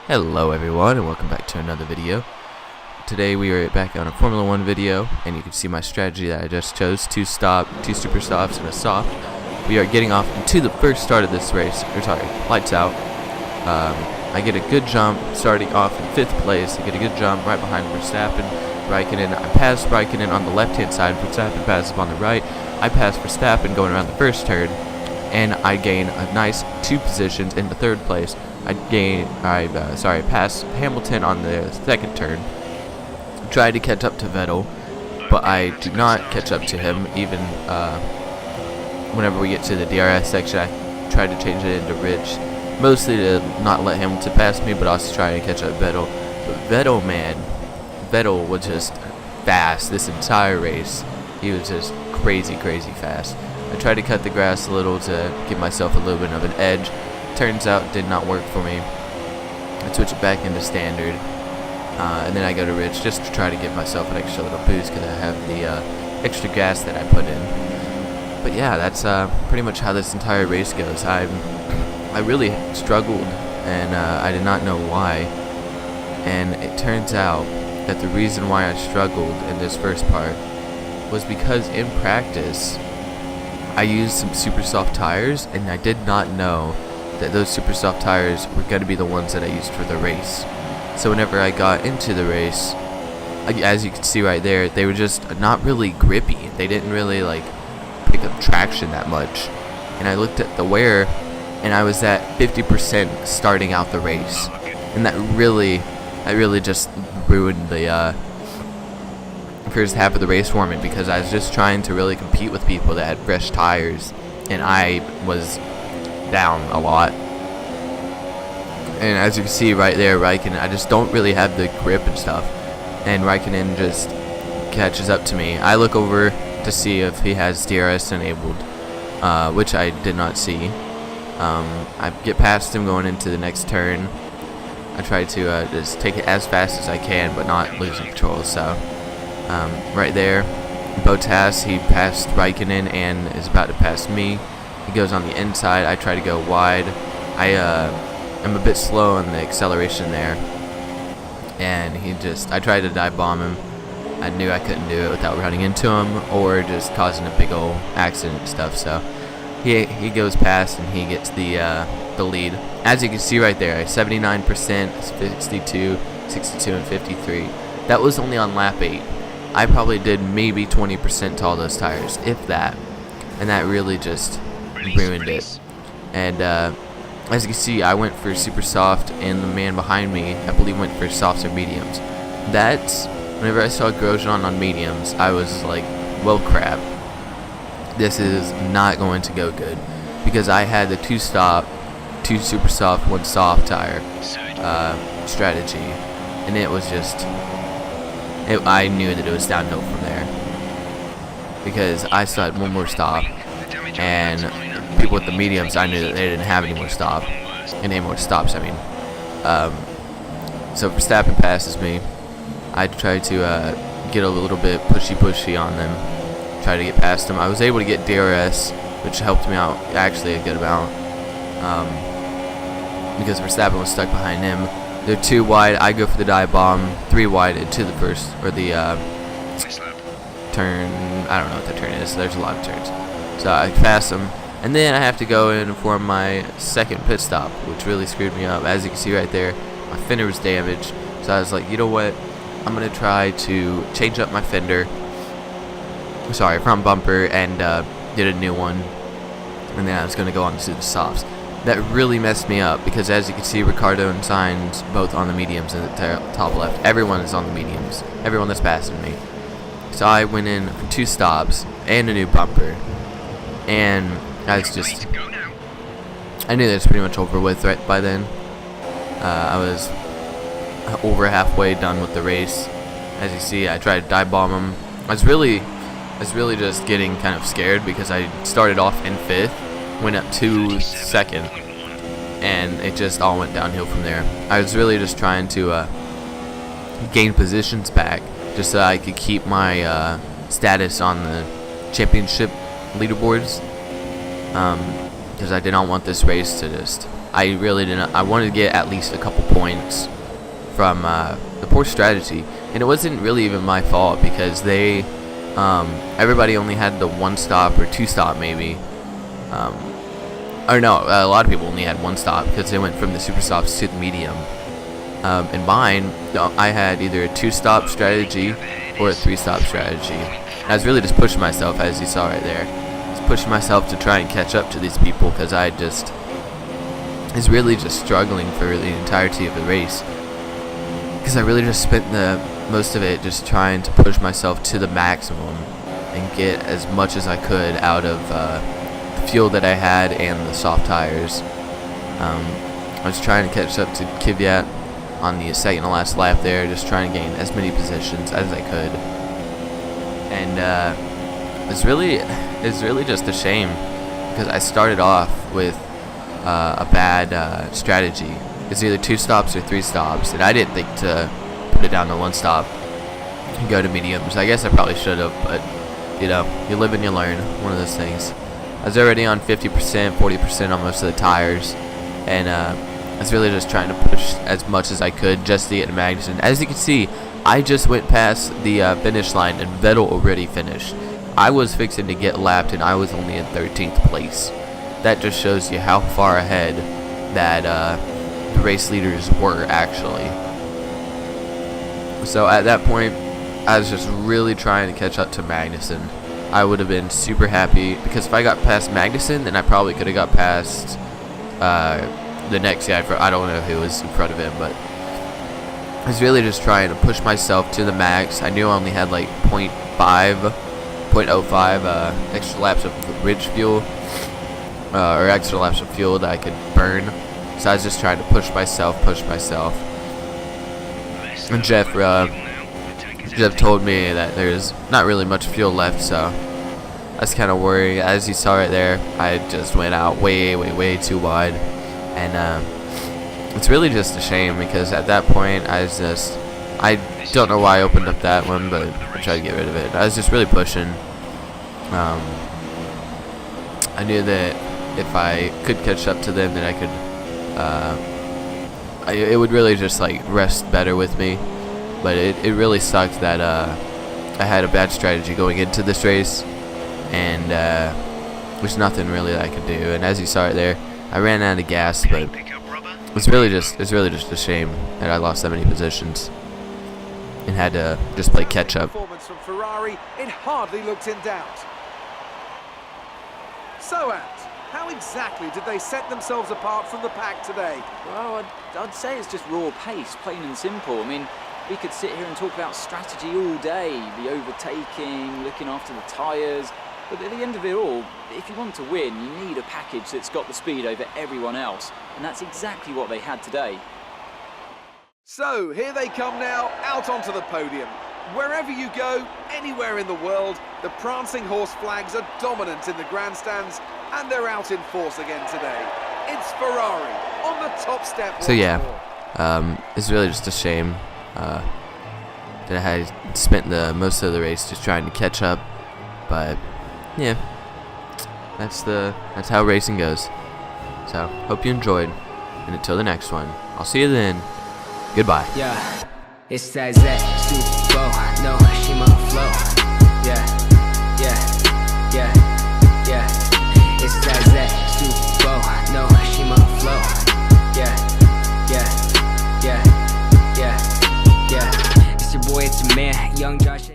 Hello everyone, and welcome back to another video. Today we are back on a Formula 1 video, and you can see my strategy that I just chose: two super softs and a soft. We are getting off into the first start of this race, lights out. I get a good jump starting off in 5th place. I get a good jump right behind Verstappen, Raikkonen. I pass Raikkonen on the left hand side, Verstappen passes on the right. I pass Verstappen going around the first turn, and I gain a nice 2 positions in the 3rd place. I pass Hamilton on the 2nd turn. Tried to catch up to Vettel, but I do not catch up to him. Even whenever we get to the DRS section, I try to change it into Rich, mostly to not let Hamilton pass me, but also try to catch up Vettel. But Vettel was just fast this entire race. He was just crazy fast. I tried to cut the grass a little to give myself a little bit of an edge. Turns out it did not work for me. I switch it back into standard, and then I go to Rich just to try to give myself an extra little boost because I have the extra gas that I put in. But yeah, that's pretty much how this entire race goes. I really struggled, and I did not know why. And it turns out that the reason why I struggled in this first part was because in practice I used some super soft tires, and I did not know that those super soft tires were going to be the ones that I used for the race. So whenever I got into the race, as you can see right there, they were just not really grippy. They didn't really like pick up traction that much. And I looked at the wear, and I was at 50% starting out the race, and that really just ruined the first half of the race for me, because I was just trying to really compete with people that had fresh tires, and I was down a lot. And as you can see right there, Raikkonen, I just don't really have the grip and stuff, and Raikkonen just catches up to me. I look over to see if he has DRS enabled, which I did not see. I get past him going into the next turn. I try to just take it as fast as I can, but not losing control. So right there, Bottas, he passed Raikkonen and is about to pass me. He goes on the inside. I try to go wide. I am a bit slow on the acceleration there, and I tried to dive bomb him. I knew I couldn't do it without running into him or just causing a big old accident and stuff. So he goes past, and he gets the lead. As you can see right there, 79%, 62, 62, and 53. That was only on lap 8. I probably did maybe 20% to all those tires, if that, and that really just ruined it. And as you can see, I went for super soft, and the man behind me, I believe, went for softs or mediums. Whenever I saw Grosjean on mediums, I was like, well, crap, this is not going to go good, because I had the 2 super soft, 1 soft tire strategy, and it was just I knew that it was downhill from there, because I still had 1 more stop, and people with the mediums, I knew that they didn't have any more stops. So Verstappen passes me. I tried to get a little bit pushy on them, try to get past them. I was able to get DRS, which helped me out actually a good amount, because Verstappen was stuck behind him. They're 2 wide. I go for the dive bomb, 3 wide into the first, or the turn. I don't know what the turn is. There's a lot of turns. So I pass him, and then I have to go in for my 2nd pit stop, which really screwed me up. As you can see right there, my fender was damaged. So I was like, you know what? I'm going to try to change up my fender. Front bumper, and get a new one. And then I was going to go on to the softs. That really messed me up, because as you can see, Ricardo and Sainz both on the mediums in the top left. Everyone is on the mediums. Everyone that's passing me. So I went in for 2 stops and a new bumper. And I knew that it's pretty much over with right by then. I was over halfway done with the race. As you see, I tried to dive bomb him. I was really just getting kind of scared, because I started off in 5th, went up 2 seconds, and it just all went downhill from there. I was really just trying to gain positions back, just so I could keep my status on the championship leaderboards, because I did not want this race to just I really didn't. I wanted to get at least a couple points from the poor strategy, and it wasn't really even my fault because they, everybody only had the 1 stop or 2 stop maybe, or no, a lot of people only had 1 stop because they went from the super stops to the medium. In mine, I had either a 2 stop strategy or a 3 stop strategy. I was really just pushing myself, as you saw right there. Just pushing myself to try and catch up to these people because I just was really just struggling for the entirety of the race. Because I really just spent the most of it just trying to push myself to the maximum and get as much as I could out of the fuel that I had and the soft tires. I was trying to catch up to Kvyat on the second to last lap there, just trying to gain as many positions as I could. And it's really just a shame because I started off with a bad strategy. It's either 2 stops or 3 stops, and I didn't think to put it down to 1 stop and go to mediums. I guess I probably should have, but you know, you live and you learn. One of those things. I was already on 50%, 40% on most of the tires, and I was really just trying to push as much as I could just to get to Magnussen. As you can see, I just went past the finish line, and Vettel already finished. I was fixing to get lapped, and I was only in 13th place. That just shows you how far ahead that the race leaders were actually. So at that point, I was just really trying to catch up to Magnussen. I would have been super happy because if I got past Magnussen, then I probably could have got past the next guy. I don't know who was in front of him, but I was really just trying to push myself to the max. I knew I only had like 0.05 extra laps of rich fuel, or extra laps of fuel that I could burn. So I was just trying to push myself. And Jeff told me that there's not really much fuel left, so I was kind of worried. As you saw right there, I just went out way too wide, and it's really just a shame because at that point I don't know why I opened up that one, but I tried to get rid of it. I was just really pushing. I knew that if I could catch up to them, then I could. It would really just like rest better with me, but it really sucked that I had a bad strategy going into this race, and there's nothing really that I could do. And as you saw it there, I ran out of gas, but it's really just a shame that I lost that many positions and had to just play catch up. Performance from Ferrari, it hardly looked in doubt. So, how exactly did they set themselves apart from the pack today? Well, I'd say it's just raw pace, plain and simple. I mean, we could sit here and talk about strategy all day, the overtaking, looking after the tyres, but at the end of it all, if you want to win, you need a package that's got the speed over everyone else, and that's exactly what they had today. So, here they come now, out onto the podium. Wherever you go, anywhere in the world, the prancing horse flags are dominant in the grandstands, and they're out in force again today. It's Ferrari on the top step. So yeah, it's really just a shame that I had spent the most of the race just trying to catch up, but yeah, that's how racing goes. So hope you enjoyed, and until the next one, I'll see you then. Goodbye. Yeah, it's that Super Bowl, no Shima flow. Yeah. It's that Super Bowl, no Shima flow. Yeah. It's your boy, it's your man, Young Josh.